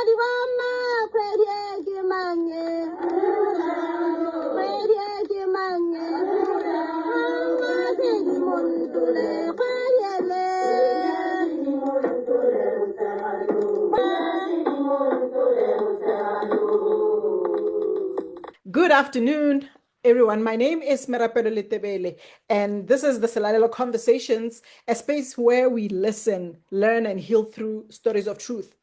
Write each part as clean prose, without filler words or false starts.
Good afternoon, everyone. My name is Merapelo Letebele, and this is the Selalelo Conversations, a space where we listen, learn, and heal through stories of truth.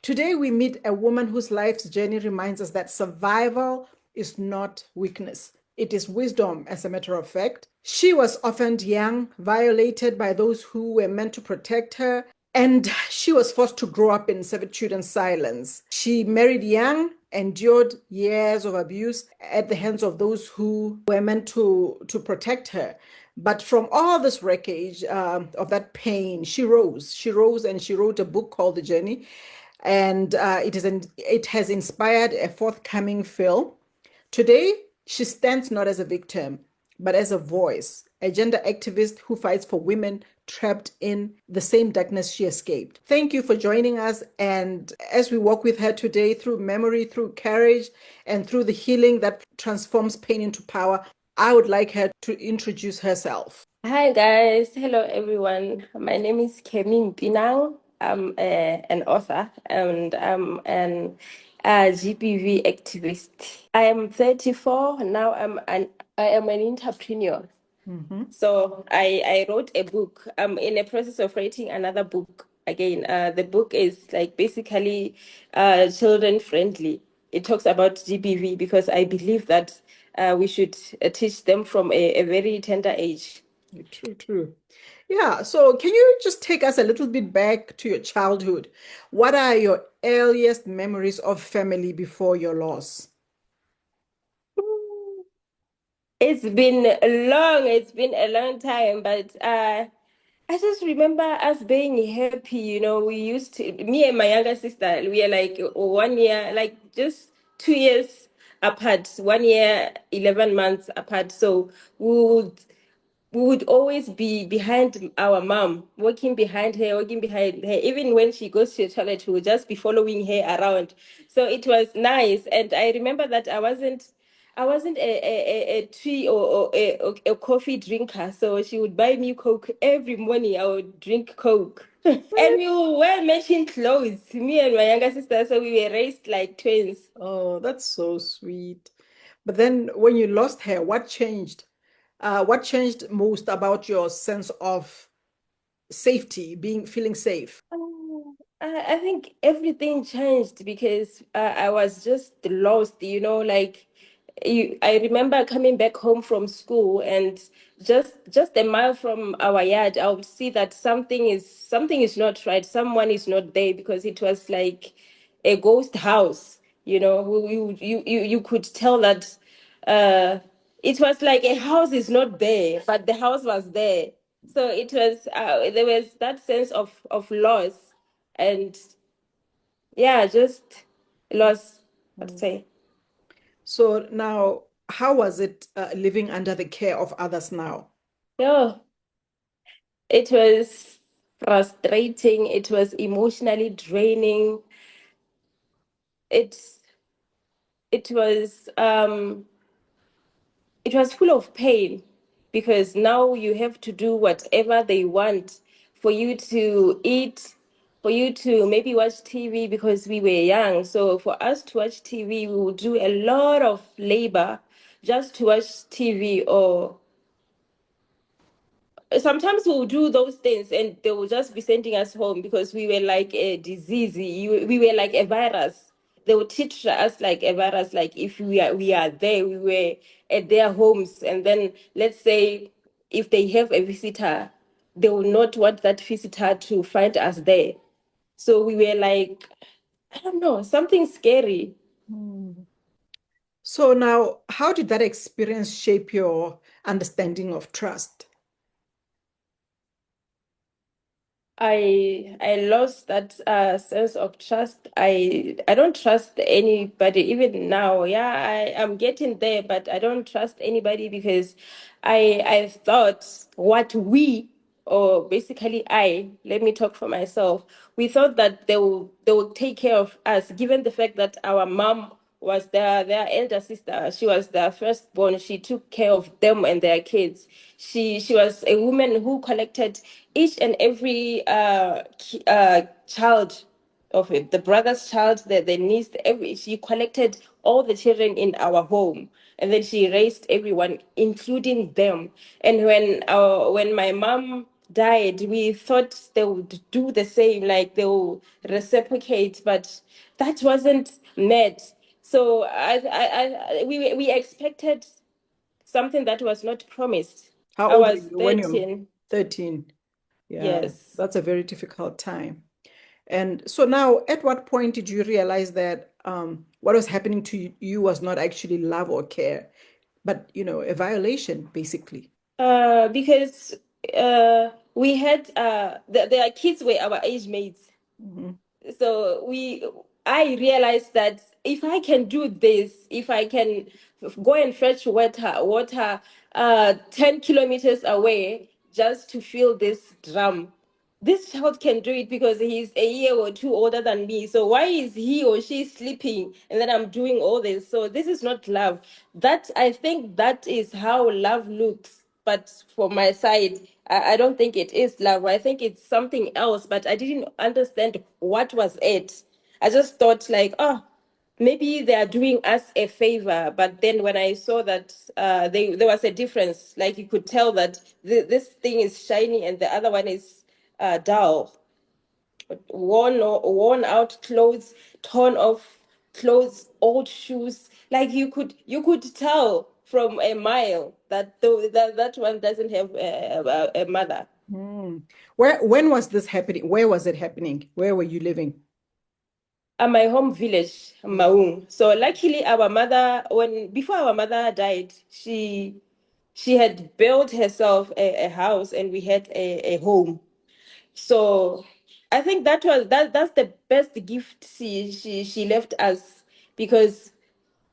Today, we meet a woman whose life's journey reminds us that survival is not weakness. It is wisdom, as a matter of fact. She was orphaned young, violated by those who were meant to protect her, and she was forced to grow up in servitude and silence. She married young, endured years of abuse at the hands of those who were meant to protect her. But from all this wreckage of that pain, she rose. She rose and she wrote a book called The Journey. And it has inspired a forthcoming film. Today, she stands not as a victim, but as a voice, a gender activist who fights for women trapped in the same darkness she escaped. Thank you for joining us. And as we walk with her today through memory, through courage, and through the healing that transforms pain into power, I would like her to introduce herself. Hi guys, hello everyone. My name is Kemmy Mpinang. I'm an author and I'm an GBV activist. I am 34 now. I am an entrepreneur. So I wrote a book. I'm in the process of writing another book again. The book is like basically children friendly. It talks about GBV because I believe that we should teach them from a very tender age. True. Yeah. So, can you just take us a little bit back to your childhood? What are your earliest memories of family before your loss? It's been a long time, but I just remember us being happy, we used to, me and my younger sister, we are like 1 year, like just 2 years apart, 1 year, 11 months apart. So we would we would always be behind our mom, walking behind her. Even when she goes to the toilet, we would just be following her around. So it was nice. And I remember that I wasn't a tea or a coffee drinker. So she would buy me Coke every morning. I would drink Coke. And we would wear matching clothes, me and my younger sister. So we were raised like twins. Oh, that's so sweet. But then when you lost her, what changed? What changed most about your sense of safety, feeling safe? I think everything changed because I was just lost, like I remember coming back home from school and just a mile from our yard, I would see that something is not right. Someone is not there because it was like a ghost house. You could tell that uh, it was like a house is not there, but the house was there. So it was there was that sense of loss and yeah, just loss, I'd say. So now, how was it living under the care of others now? Yeah, it was frustrating. It was emotionally draining. It's it was um it was full of pain because now you have to do whatever they want for you to eat, for you to maybe watch TV because we were young. So for us to watch TV, we would do a lot of labor just to watch TV, or sometimes we'll do those things and they will just be sending us home because we were like a disease. We were like a virus. They will teach us like a virus. Like if we are there, we were at their homes, and then let's say if they have a visitor, they will not want that visitor to find us there. So we were like, I don't know, something scary. Hmm. So now, how did that experience shape your understanding of trust? I lost that sense of trust. I don't trust anybody even now. Yeah, I am getting there, but I don't trust anybody because I thought what we or basically let me talk for myself. We thought that they will take care of us, given the fact that our mom was their elder sister. She was their firstborn. She took care of them and their kids. She was a woman who collected each and every child of it, the brother's child, the niece, every she collected all the children in our home, and then she raised everyone, including them. And when my mom died, we thought they would do the same, like they will reciprocate, but that wasn't met. So we expected something that was not promised. How I old were was you when you're 13. 13? Yeah, Yes. that's a very difficult time. And so now, at what point did you realize that what was happening to you was not actually love or care, but a violation, basically? Because we had the kids were our age mates, Mhm. so I realized that if I can do this, if I can go and fetch water 10 kilometers away just to fill this drum, this child can do it because he's a year or two older than me. So why is he or she sleeping and then I'm doing all this? So this is not love. That I think that is how love looks. But for my side, I don't think it is love. I think it's something else. But I didn't understand what was it. I just thought like, oh, maybe they are doing us a favor. But then when I saw that there was a difference, like you could tell that this thing is shiny and the other one is dull, worn out clothes, torn off clothes, old shoes. Like you could tell from a mile that that one doesn't have a mother. Hmm. When was this happening? Where was it happening? Where were you living? At my home village, Maung. So luckily, our mother, when before our mother died, she had built herself a house, and we had a home. So I think that's the best gift she left us, because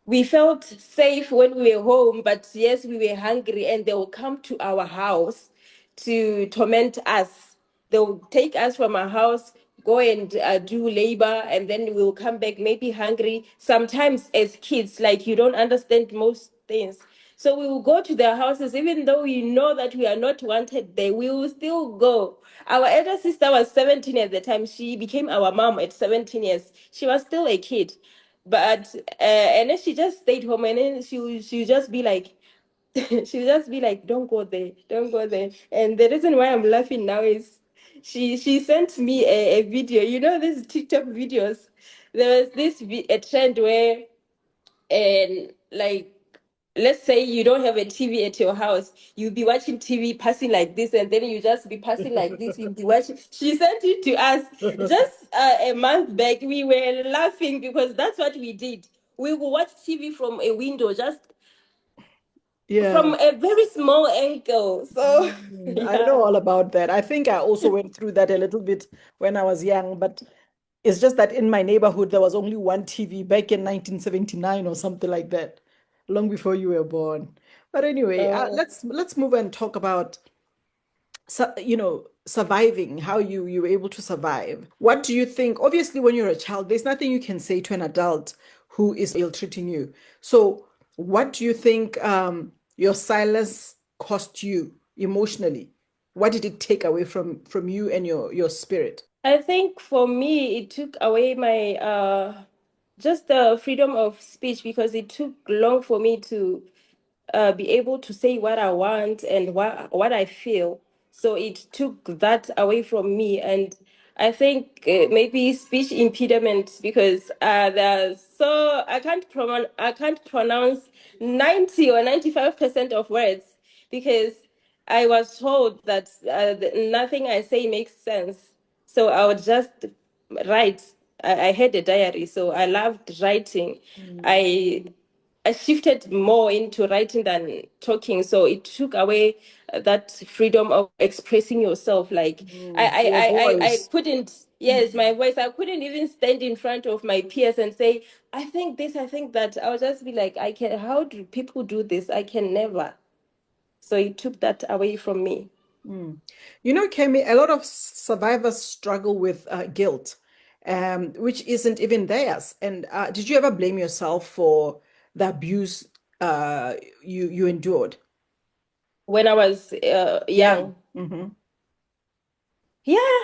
we felt safe when we were home, but yes, we were hungry, and they will come to our house to torment us. They will take us from our house, go and do labor, and then we'll come back maybe hungry. Sometimes, as kids, like you don't understand most things. So we will go to their houses, even though we know that we are not wanted there, we will still go. Our elder sister was 17 at the time. She became our mom at 17 years. She was still a kid. But and then she just stayed home, and then she'll just be like, she'll just be like, don't go there, don't go there. And the reason why I'm laughing now is she sent me a video. You know these TikTok videos. There was a trend where, and like, let's say you don't have a TV at your house, you'll be watching TV passing like this, and then you just be passing like this, you'll be watching. She sent it to us just a month back. We were laughing because that's what we did. We would watch TV from a window, just Yeah. from a very small angle. So I know yeah. all about that. I think I also went through that a little bit when I was young, but it's just that in my neighborhood there was only one TV back in 1979 or something like that, long before you were born. But anyway, uh, let's move and talk about surviving, how you were able to survive. What do you think? Obviously, when you're a child, there's nothing you can say to an adult who is ill-treating you. So, what do you think your silence cost you emotionally? What did it take away from you and your spirit? I think for me, it took away my just the freedom of speech, because it took long for me to be able to say what I want and what I feel. So it took that away from me, and I think maybe speech impediment, because there's so I can't pronounce 90 or 95% of words, because I was told that nothing I say makes sense. So I would just write. I had a diary, so I loved writing. Mm, I I shifted more into writing than talking, so it took away that freedom of expressing yourself. Like your I voice. couldn't, yes, Mm. my voice. I couldn't even stand in front of my peers and say, I think this, I think that. I'll just be like, I can. How do people do this? I can never. So it took that away from me. Mm. You know, Kemi, a lot of survivors struggle with guilt, which isn't even theirs. And did you ever blame yourself for the abuse you endured? When I was Yeah. young. Hmm. Yeah,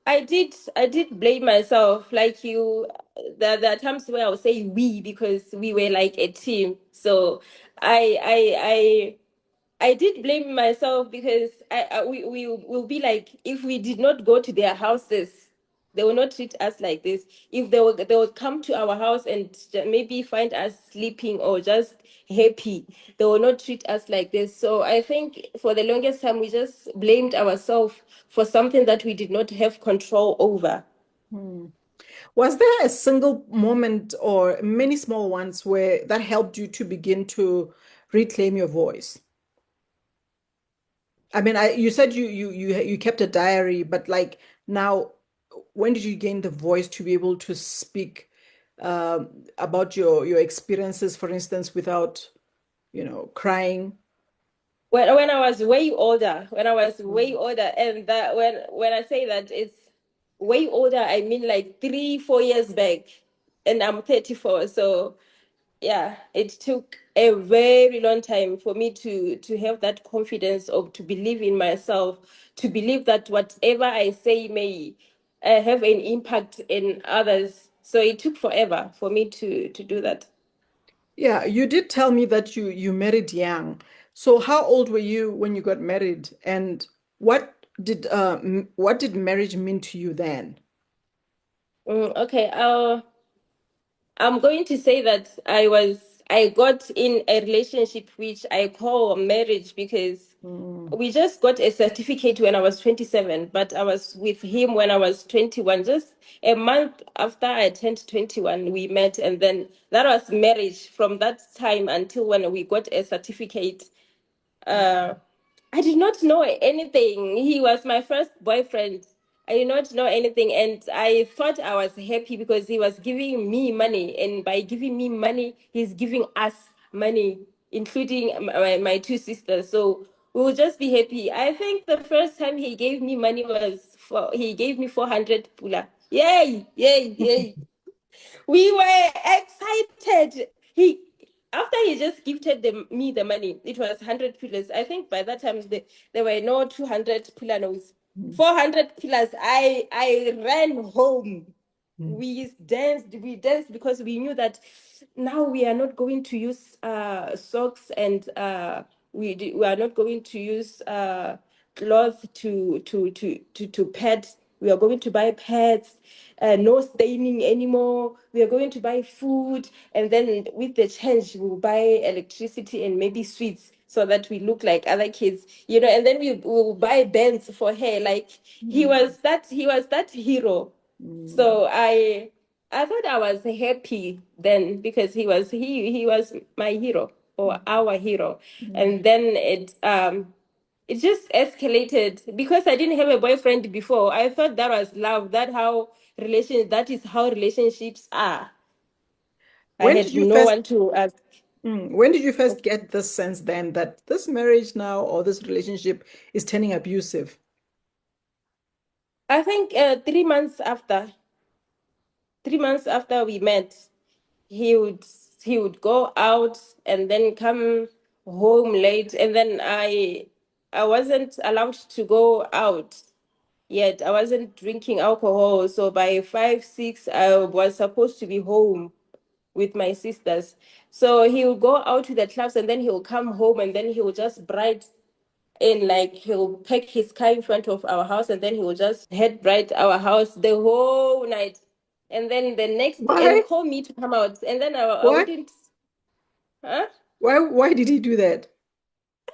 I did blame myself. Like you, there are times where I would say we because we were like a team. So I I I did blame myself because we will be like, if we did not go to their houses, they will not treat us like this. If they would come to our house and maybe find us sleeping or just happy, they will not treat us like this. So I think for the longest time we just blamed ourselves for something that we did not have control over. Hmm. Was there a single moment or many small ones where that helped you to begin to reclaim your voice? I mean, you said you kept a diary, but like now, when did you gain the voice to be able to speak about your experiences, for instance, without, crying? When I was way older, Mm. and that when I say that it's way older, I mean like 3 4 years back, and I'm 34. So yeah, it took a very long time for me to have that confidence of to believe in myself, to believe that whatever I say may have an impact in others. So it took forever for me to do that. Yeah, you did tell me that you married young. So how old were you when you got married, and what did marriage mean to you then? Okay, I'm going to say that I got in a relationship which I call marriage because Mm. we just got a certificate when I was 27, but I was with him when I was 21. Just a month after I turned 21, we met, and then that was marriage from that time until when we got a certificate. uh, I did not know anything. He was my first boyfriend. I did not know anything, and I thought I was happy because he was giving me money, and by giving me money, he's giving us money, including my two sisters. So we will just be happy. I think the first time he gave me money was he gave me 400 pula. Yay! Yay! Yay! We were excited. He After he just gifted me the money, it was 100 pillars. I think by that time there were no 200 pillar notes. Mm. 400 pillars. I ran home. Mm. We danced because we knew that now we are not going to use socks, and we are not going to use cloth to pet. We are going to buy pets, no staining anymore. We are going to buy food, and then with the change, we'll buy electricity and maybe sweets so that we look like other kids, and then we will buy bands for hair. Like Mm. he was that hero. Mm. So I thought I was happy then because he was my hero or our hero. Mm. And then it just escalated because I didn't have a boyfriend before. I thought that was love. That is how relationships are. I When did had you no first one to ask. when did you first get this sense then that this marriage now or this relationship is turning abusive? I think 3 months after we met, he would he would go out and then come home late, and then I wasn't allowed to go out yet. I wasn't drinking alcohol, so by 5 6 I was supposed to be home with my sisters. So he will go out to the clubs and then he'll come home, and then he'll just bright in, like he'll park his car in front of our house, and then he will just head right our house the whole night, and then the next Why? and call me to come out, and then I Why? wouldn't. Huh? Why did he do that?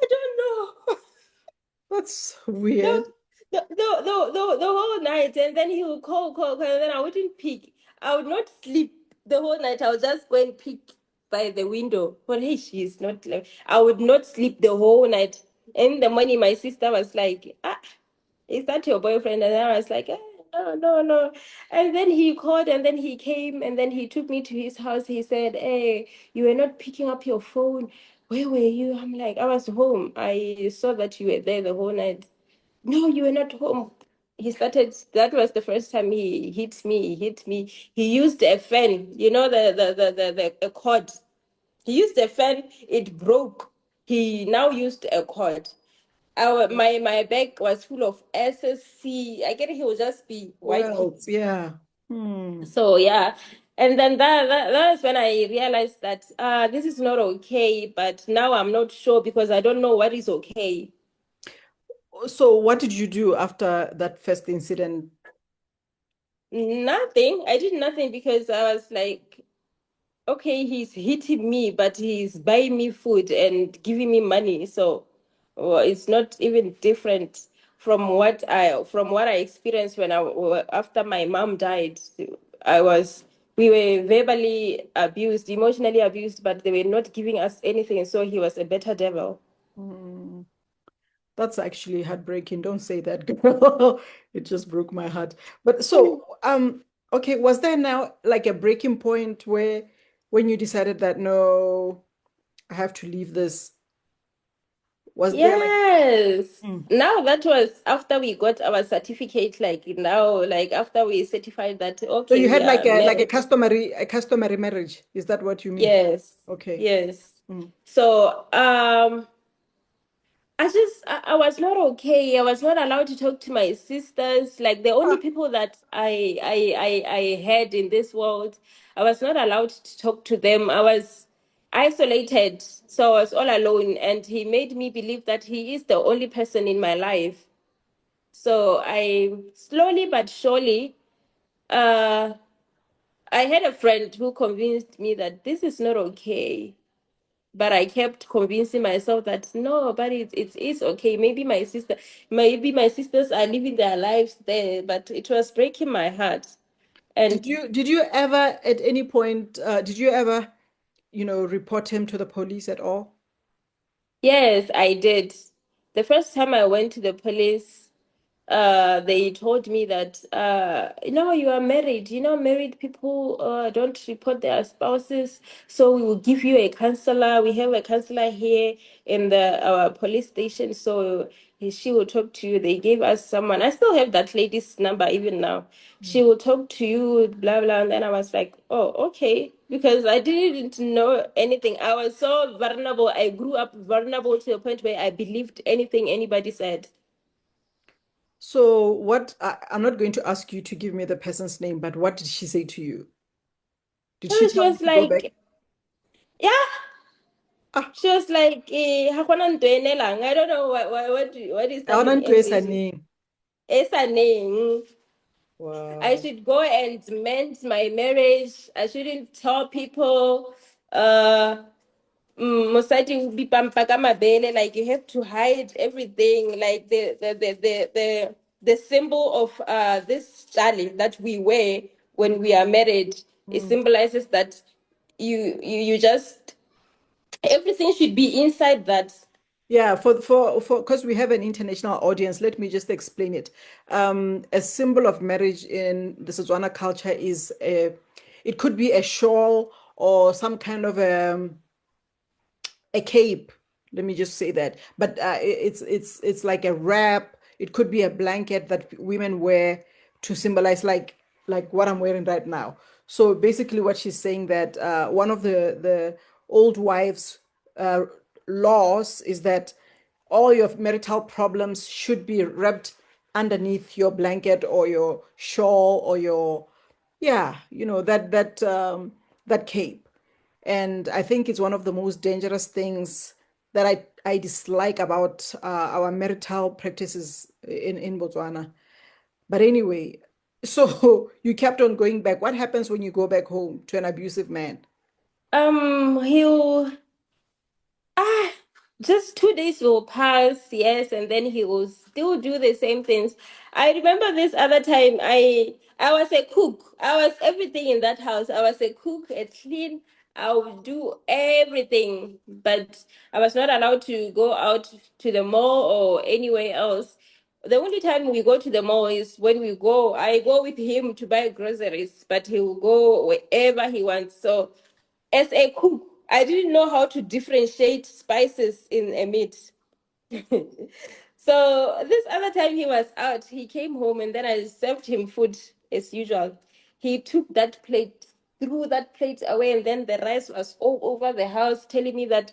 I don't know. That's the, weird. the whole night, and then he will call, and then I wouldn't pick. I would not sleep the whole night. I would just go and pick by the window. But hey, she is not like, I would not sleep the whole night. In the morning, my sister was like, is that your boyfriend? And I was like, no, no, no. And then he called, and then he came, and then he took me to his house. He said, hey, you were not picking up your phone. Where were you? I'm like, I was home. I saw that you were there the whole night. No, you were not home. He started, that was the first time he hit me. He hit me. He used a fan, you know, the cord. He used a fan, it broke. He now used a cord. My bag was full of SSC. I get it, he will just be wiping. Well, yeah. Hmm. So yeah. And then that was when I realized that this is not okay, but now I'm not sure because I don't know what is okay. So, what did you do after that first incident? Nothing. I did nothing because I was like, okay, he's hitting me, but he's buying me food and giving me money. So well, it's not even different from what I experienced when after my mom died. I was we were verbally abused, emotionally abused, but they were not giving us anything. So he was a better devil. Hmm. That's actually heartbreaking. Don't say that, girl. It just broke my heart. But so, okay, was there now like a breaking point where when you decided that no, I have to leave this? Was there like, Yes. mm. Now that was after we got our certificate, like now, like after we certified that So okay, you we had are like married. a customary marriage? Is that what you mean? Yes. Okay. Yes. Mm. So I was not okay. I was not allowed to talk to my sisters. Like the only Ah, people that I had in this world, I was not allowed to talk to them. I was isolated. So I was all alone. And he made me believe that he is the only person in my life. So I slowly but surely, uh, I had a friend who convinced me that this is not okay. But I kept convincing myself that no, but it is okay. Maybe my sisters are living their lives there, but it was breaking my heart. And did you ever at any point did you ever, report him to the police at all? yes, I did. The first time I went to the police, they told me that you are married, married people don't report their spouses, so we will give you a counselor. We have a counselor here in the our police station, so she will talk to you. They gave us someone. I still have that lady's number even now. She will talk to you, blah blah. And then I was like, oh, okay, because I didn't know anything. I was so vulnerable. I grew up vulnerable to the point where I believed anything anybody said. So I'm not going to ask you to give me the person's name, but what did she say to you? Did she So she tell you was to go back? like, yeah, Ah, she was like, hakuna nto enelang. I don't know what is I that in want to say English. name. Esa neng. I Wow. should go and mend my marriage. I shouldn't tell people. Uh, mosadi o bipampa ka mabele, like you have to hide everything, like the symbol of this jali that we wear when we are married. It Mm. symbolizes that you just everything should be inside that. Yeah, for because we have an international audience, let me just explain it. A symbol of marriage in the Setswana culture is it could be a shawl or some kind of a cape. Let me just say that. But it's like a wrap. It could be a blanket that women wear to symbolize like what I'm wearing right now. So basically, what she's saying that one of the old wives' uh, laws is that all your marital problems should be wrapped underneath your blanket or your shawl or your yeah, that cape. And I think it's one of the most dangerous things that I dislike about our marital practices in Botswana. But anyway, so you kept on going back. What happens when you go back home to an abusive man? He'll Ah, just 2 days will pass, yes, and then he will still do the same things. I remember this other time I was a cook. I was everything in that house. I was a cook, a clean. I would do everything, but I was not allowed to go out to the mall or anywhere else. The only time we go to the mall is when I go with him to buy groceries, but he will go wherever he wants. So as a cook, I didn't know how to differentiate spices in a meat. So this other time he was out, he came home and then I served him food as usual. He took that plate, threw that plate away, and then the rice was all over the house, telling me that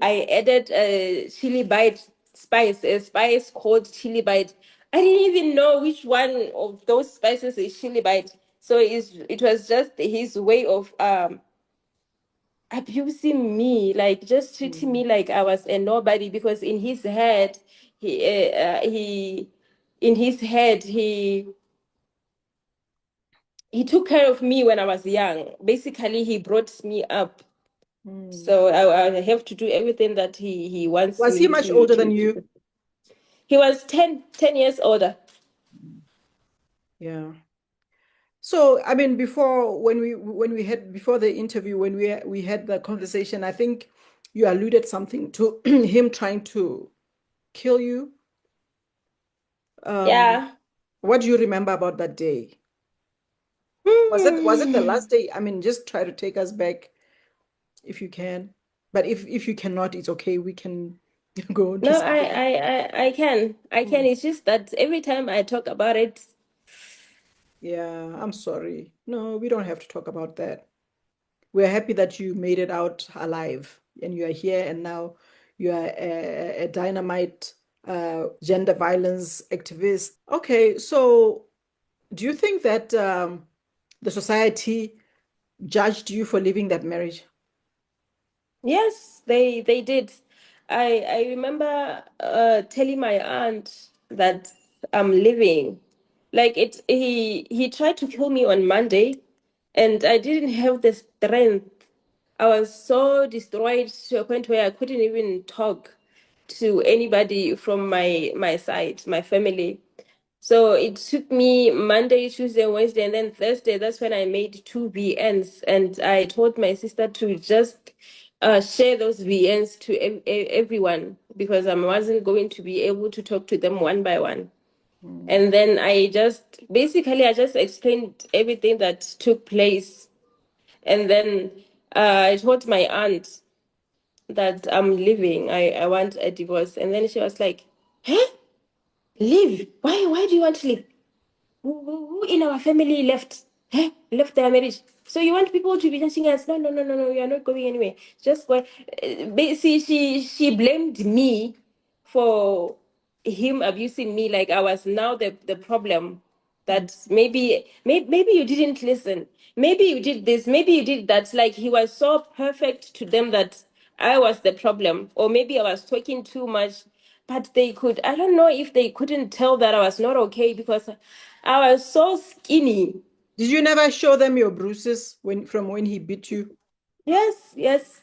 I added a chili bite spice, a spice called chili bite. I didn't even know which one of those spices is chili bite. So it was just his way of abusing me, like just treating me Mm, like I was a nobody, because in his head, he in his head he took care of me when I was young. Basically, he brought me up. mm. So I have to do everything that he wants Was he me much older than to you? do. He was 10 years older. Yeah. So, I mean, before when we had before the interview, when we had the conversation, I think you alluded something to him trying to kill you. Um, Yeah. what do you remember about that day? Was it the Hmm. last day? I mean, just try to take us back if you can. But if you cannot, it's okay. We can go on to No, something else. I can. I can. Mm. It's just that every time I talk about it, Yeah, I'm sorry. No, we don't have to talk about that. We're happy that you made it out alive and you are here and now you are a dynamite gender violence activist. Okay, so do you think that the society judged you for leaving that marriage? yes, they did. I remember telling my aunt that I'm leaving. Like he tried to kill me on Monday, and I didn't have the strength. I was so destroyed to a point where I couldn't even talk to anybody from my side, my family. So it took me Monday, Tuesday, Wednesday, and then Thursday. That's when I made two VNs, and I told my sister to just share those VNs to everyone, because I wasn't going to be able to talk to them one by one. Mm. And then I just explained everything that took place, and then I told my aunt that I'm leaving. I want a divorce, and then she was like, "Huh? Leave? Why do you want to leave? Who in our family left? Eh? Left their marriage. So you want people to be touching us? No, no, no, no, no. You are not going anywhere. Just go. See, she blamed me for him abusing me. Like I was now the problem. Mm. That maybe you didn't listen. Maybe you did this. Maybe you did that. Like he was so perfect to them that I was the problem, or maybe I was talking too much, but I don't know if they couldn't tell that I was not okay, because I was so skinny. Did you never show them your bruises from when he beat you? Yes, yes.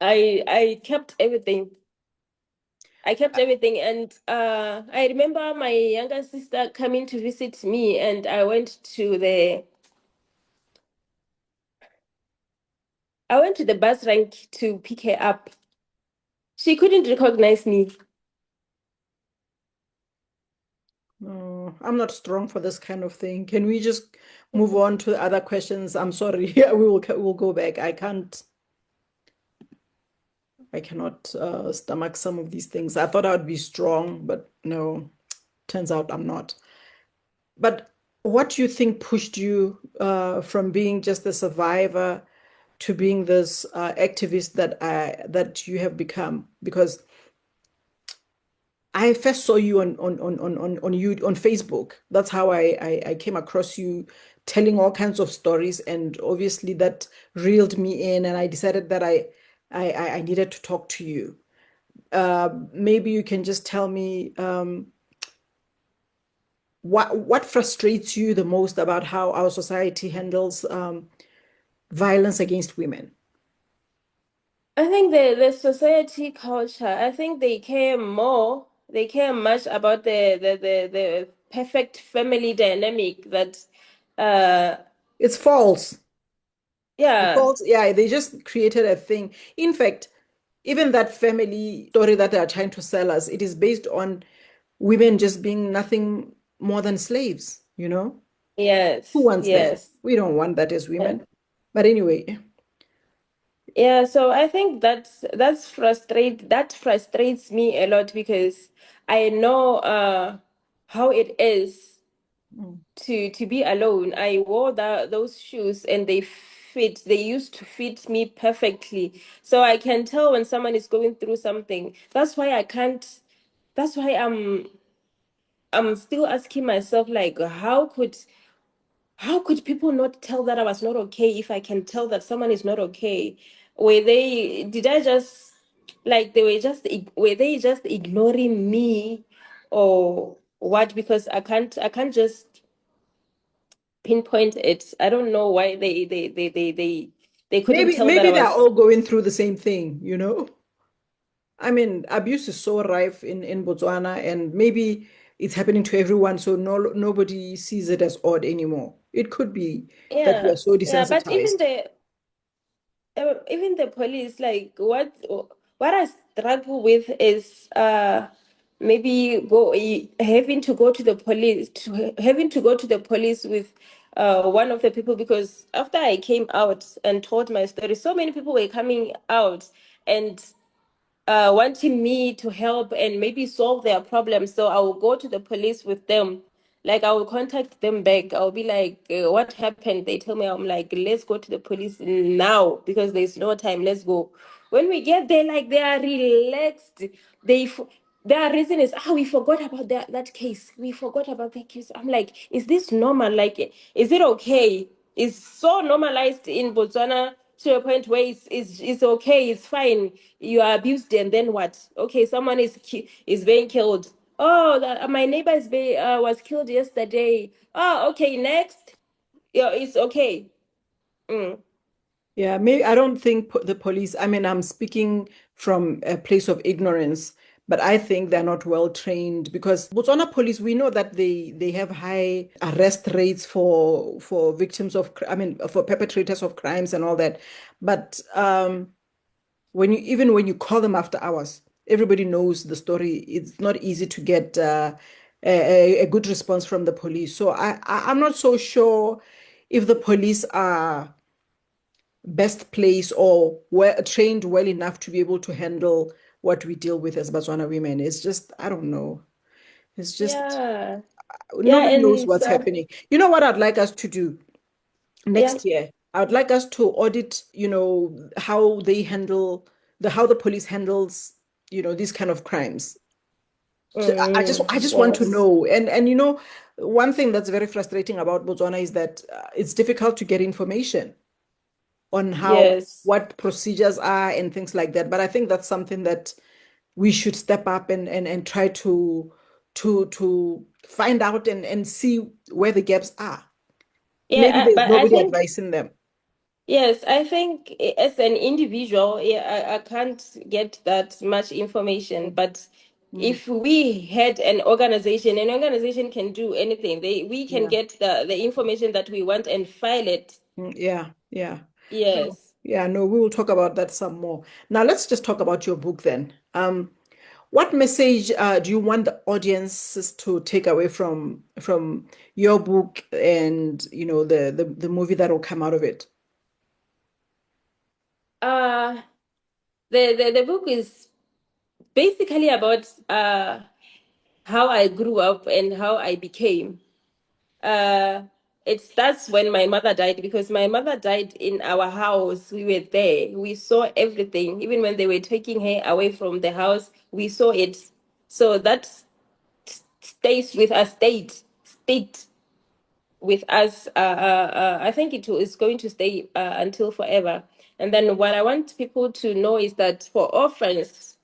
I kept everything. I kept everything, and I remember my younger sister coming to visit me, and I went to the bus rank to pick her up. She couldn't recognize me. No, I'm not strong for this kind of thing. Can we just move on to other questions? I'm sorry. We'll go back. I cannot stomach some of these things. I thought I would be strong, but no, turns out I'm not. But what do you think pushed you from being just a survivor to being this activist that you have become? Because I first saw you on Facebook. That's how I came across you telling all kinds of stories, and obviously that reeled me in, and I decided that I needed to talk to you. Maybe you can just tell me what frustrates you the most about how our society handles violence against women. I think the society culture, I think they care more, they care much about the perfect family dynamic that uh It's false. It's yeah, false. Yeah, they just created a thing. In fact, even that family story that they are trying to sell us, it is based on women just being nothing more than slaves, you know? Who yes, wants that? yes. We don't want that as Yeah. women. But anyway, Yeah, so I think that frustrates me a lot, because I know how it is Mm. to be alone. I wore those shoes and they used to fit me perfectly. So I can tell when someone is going through something. That's why I can't that's why I'm still asking myself like how could people not tell that I was not okay if I can tell that someone is not okay? Were they did I just like they were just were they just ignoring me or what? Because I can't just pinpoint it. I don't know why they couldn't Maybe tell that I maybe they're was. all going through the same thing, you know? I mean, abuse is so rife in Botswana, and maybe it's happening to everyone, so nobody sees it as odd anymore. It could be that we are Yeah, so yeah, but desensitized. even the police, like what I struggle with is maybe having to go to the police having to go to the police with one of the people, because after I came out and told my story, so many people were coming out and wanting me to help and maybe solve their problems. So I will go to the police with them. Like I will contact them back. I'll be like, "What happened?" They tell me. I'm like, "Let's go to the police now because there's no time. Let's go." When we get there, like they are relaxed. They f- their reason is, "Ah, we forgot about that case. We forgot about that case." I'm like, "Is this normal? Like, is it okay?" It's so normalized in Botswana to a point where it's okay, it's fine. You are abused, and then what? Okay, someone is being killed. Oh, my neighbor was killed yesterday. Oh, okay, next. Yeah, it's okay. Mm. Yeah, maybe I don't think the police, I mean, I'm speaking from a place of ignorance, but I think they're not well trained because Botswana police, we know that they have high arrest rates for victims of, I mean, for perpetrators of crimes and all that. But when you even when you call them after hours, everybody knows the story. It's not easy to get a good response from the police. So I'm not so sure if the police are best place or trained well enough to be able to handle what we deal with as Botswana women. It's just, I don't know. It's just, Yeah, yeah, nobody knows and what's happening. You know what I'd like us to do yeah. next year? I would like us to audit, how they handle how the police handles, these kind of crimes. So I just want to Yes. know. And one thing that's very frustrating about Botswana is that it's difficult to get information on how Yes. what procedures are and things like that. But I think that's something that we should step up and try to find out and see where the gaps are. Maybe Yeah, there's but I nobody think advising them. yes, I think as an individual, yeah, I can't get that much information. But Mm, if we had an organization can do anything. We can yeah. get the information that we want and file it. Yeah, yeah. No, Yes. yeah, no, we will talk about that some more. Now let's just talk about your book then. What message do you want the audiences to take away from your book and the movie that will come out of it? Uh the book is basically about how I grew up and how I became. Uh, it starts when my mother died, because my mother died in our house. We were there. We saw everything. Even when they were taking her away from the house, we saw it. So that stays with us, stayed with us. I think is going to stay until forever. And then what I want people to know is that for orphans,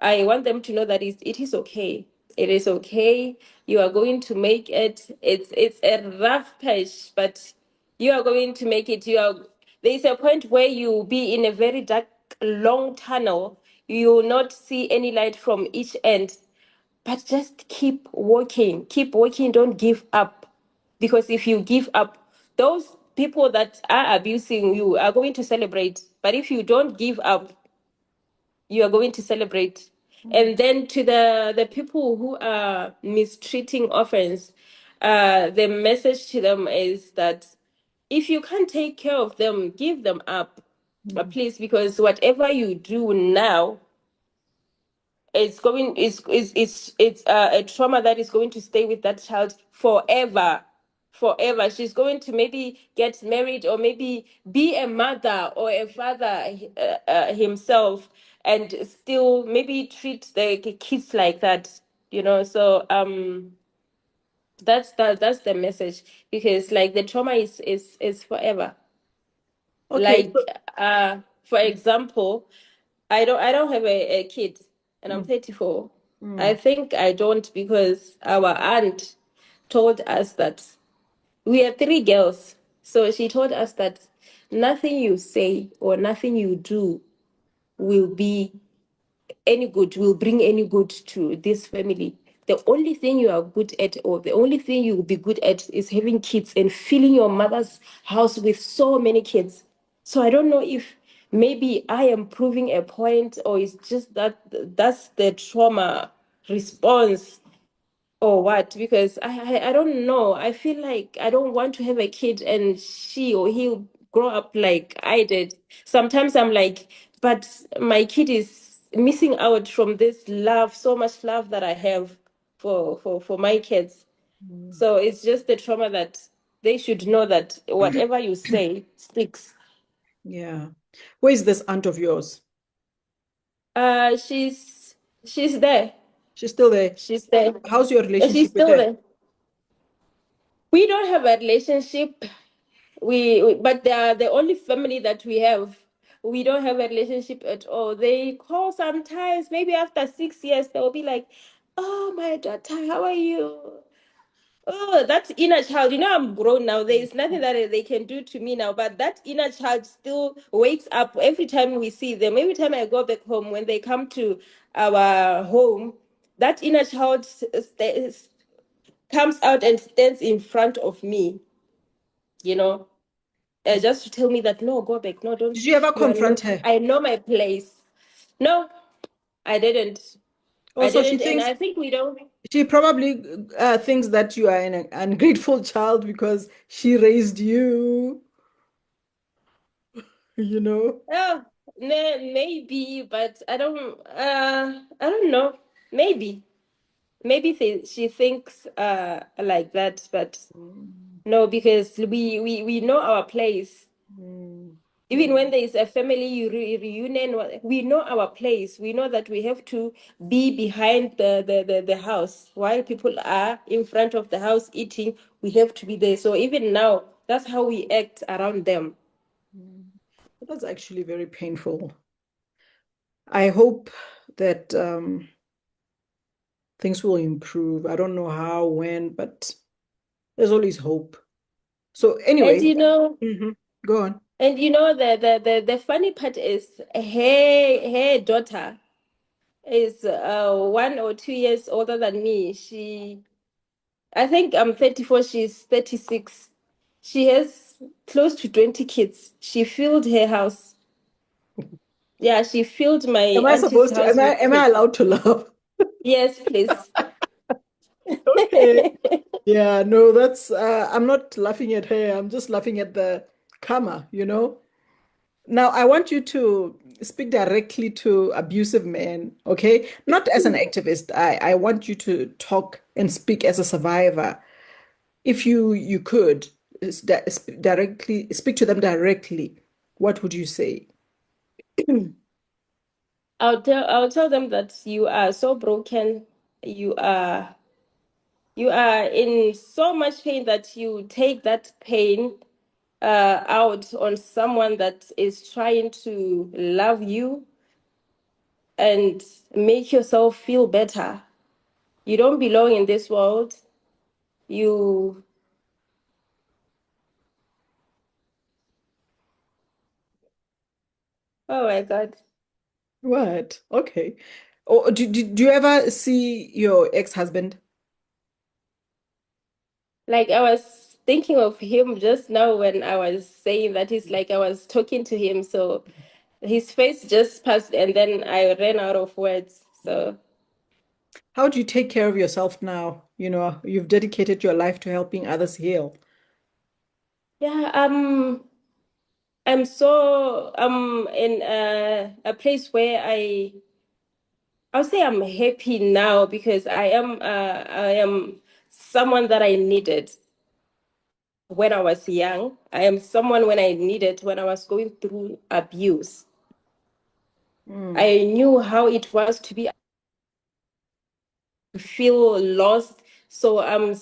I want them to know that it is okay. It is okay. You are going to make it. It's a rough patch, but you are going to make it. There's a point where you'll be in a very dark, long tunnel. You will not see any light from each end. But just keep working, don't give up. Because if you give up, those people that are abusing you are going to celebrate. But if you don't give up, you are going to celebrate. Mm, And then to the people who are mistreating orphans, the message to them is that if you can't take care of them, give them up, mm, please, because whatever you do now, it's going it's a trauma that is going to stay with that child forever. Forever. She's going to maybe get married or maybe be a mother or a father himself, and still maybe treat the kids like that, so that's the message, because like the trauma is forever. Okay. Like, for example, I don't have a kid, and I'm Mm, 34. I mm, think I don't because our aunt told us that we are three girls. So she told us that nothing you say or nothing you do will be any good, will bring any good to this family. The only thing you are good at, or the only thing you will be good at, is having kids and filling your mother's house with so many kids. So I don't know if maybe I am proving a point, or it's just that that's the trauma response, or what, because I don't know. I feel like I don't want to have a kid and she or he'll grow up like I did. Sometimes I'm like, but my kid is missing out from this love, so much love that I have for my kids. mm. So it's just the trauma that they should know that whatever you say sticks. Yeah. Where is this aunt of yours? She's there. She's still there. She's there. How's your She's relationship with still her? there. We don't have a relationship. But they are the only family that we have. We don't have a relationship at all. They call sometimes, maybe after 6 years, they'll be like, "Oh, my daughter, how are you?" Oh, that inner child. I'm grown now. There is nothing that they can do to me now. But that inner child still wakes up every time we see them. Every time I go back home, when they come to our home, that inner child comes out and stands in front of me. You know, just to tell me that, no, go back, no, Did don't, you ever you are confront not, her? I know my place. No, I didn't. I Also, she didn't, and thinks I think we don't. she probably thinks that you are an ungrateful child because she raised you, you know? Oh, maybe, but I don't know. Maybe she thinks like that, but Mm, no, because we know our place. mm, Even when there is a family reunion, we know our place. We know that we have to be behind the house while people are in front of the house eating. We have to be there. So even now, that's how we act around them. mm. That's actually very painful. I hope that things will improve. I don't know how, when, but there's always hope. So And anyway, mhm, go on. the funny part is her daughter is 1 or 2 years older than me. I think I'm 34, she's 36. She has close to 20 kids. She filled her house. Yeah, she filled my Am I auntie's supposed to? house with Am I kids. allowed to laugh? Yes, please. Okay. Yeah, no, that's I'm not laughing at her. I'm just laughing at the karma, you know? Now, I want you to speak directly to abusive men, okay? Not as an activist. I want you to talk and speak as a survivor. If you could directly speak to them directly, what would you say? I'll tell them that you are so broken. You are you are in so much pain that you take that pain out on someone that is trying to love you and make yourself feel better. You don't belong in this world. You, oh my God. What? Okay. Or do you ever see your ex-husband? Like, I was thinking of him just now when I was saying that. It's like I was talking to him. So his face just passed, and then I ran out of words. So, How do you take care of yourself now? You know, you've dedicated your life to helping others heal. yeah, I'm in a place where I'll say I'm happy now because I am someone that I needed when I was young. I am someone when I needed when I was going through abuse. Mm. I knew how it was to be feel lost. So I'm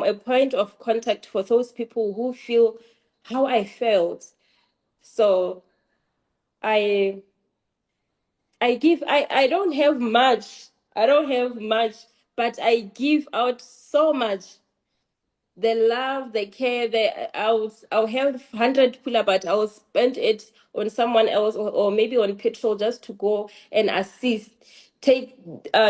a point of contact for those people who feel how I felt. So I I don't have much. I don't have much, but I give out so much. The love, the care, I'll have 100 pula, but I'll spend it on someone else, or maybe on petrol just to go and assist. Take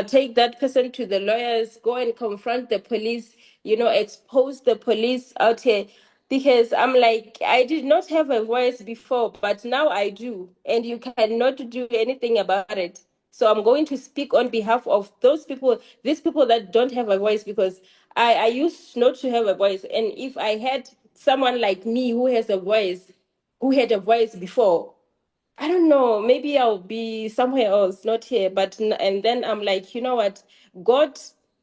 take that person to the lawyers, go and confront the police, expose the police out here. Because I'm like, I did not have a voice before, but now I do, and you cannot do anything about it. So I'm going to speak on behalf of those people, these people that don't have a voice, because I used not to have a voice. And if I had someone like me who has a voice, who had a voice before, I don't know, maybe I'll be somewhere else, not here. And then I'm like, you know what? God,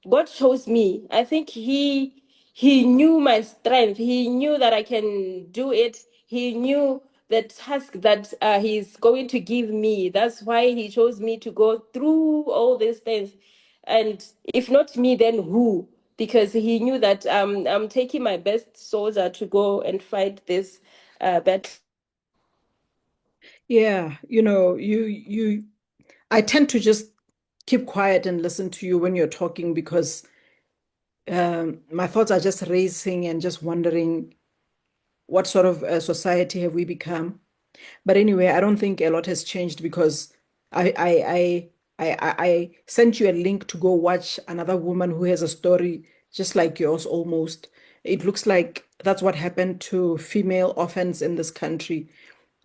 God chose me. I think He knew my strength. He knew that I can do it. He knew the task that He's going to give me. That's why He chose me to go through all these things. And if not me, then who? Because He knew that I'm taking my best soldier to go and fight this battle. Yeah, I tend to just keep quiet and listen to you when you're talking because my thoughts are just racing and just wondering what sort of society have we become. But anyway, I don't think a lot has changed because I sent you a link to go watch another woman who has a story just like yours almost. It looks like that's what happened to female orphans in this country.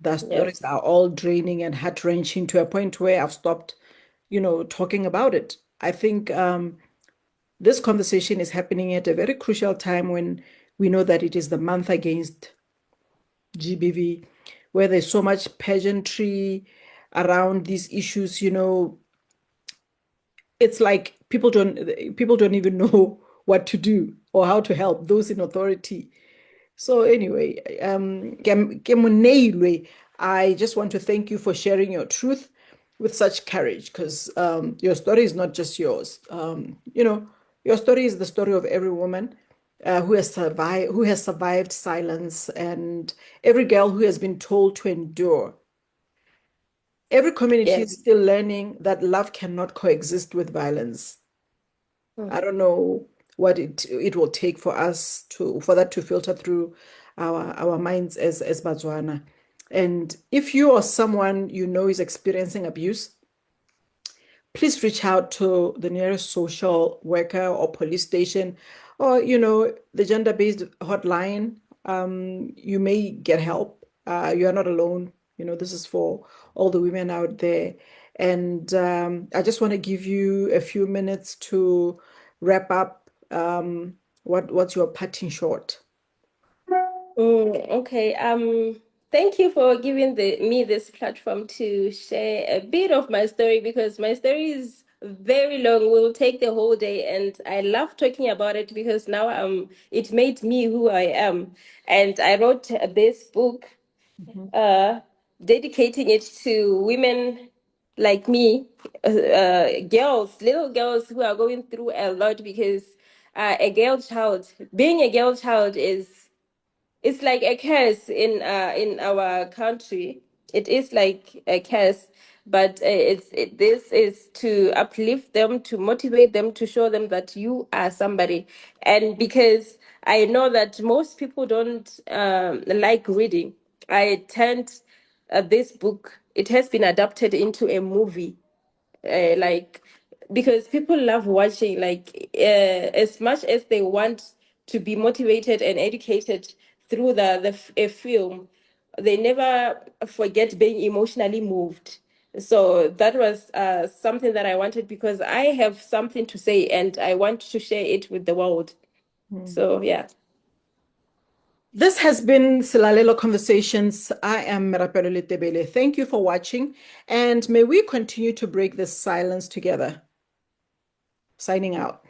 The stories Yes. are all draining and heart-wrenching to a point where I've stopped, talking about it. I think this conversation is happening at a very crucial time when we know that it is the month against GBV, where there's so much pageantry around these issues. It's like people don't even know what to do or how to help those in authority. So anyway, Kemuneiwe, I just want to thank you for sharing your truth with such courage because your story is not just yours. Your story is the story of every woman who has survived silence, and every girl who has been told to endure. Every community is Yes. still learning that love cannot coexist with violence. I don't know what it will take for that to filter through our minds as Botswana. And if you or someone you know is experiencing abuse, please reach out to the nearest social worker or police station or the gender-based hotline. You may get help. You are not alone. This is for all the women out there. And I just want to give you a few minutes to wrap up. What's your parting short? Okay. Thank you for giving me this platform to share a bit of my story, because my story is very long. We'll take the whole day, and I love talking about it because now it made me who I am. And I wrote this book Mhm. uh dedicating it to women like me, girls, little girls who are going through a lot, because a girl child, being a girl child is, it's like a curse in our country. It is like a curse, but this is to uplift them, to motivate them, to show them that you are somebody. And because I know that most people don't like reading, I turned this book. It has been adapted into a movie, like, because people love watching, like, as much as they want to be motivated and educated through a film, they never forget being emotionally moved. So that was something that I wanted, because I have something to say and I want to share it with the world. Mm. So yeah. This has been Selalelo Conversations. I am Merapelo Letebele. Thank you for watching, and may we continue to break this silence together. Signing out.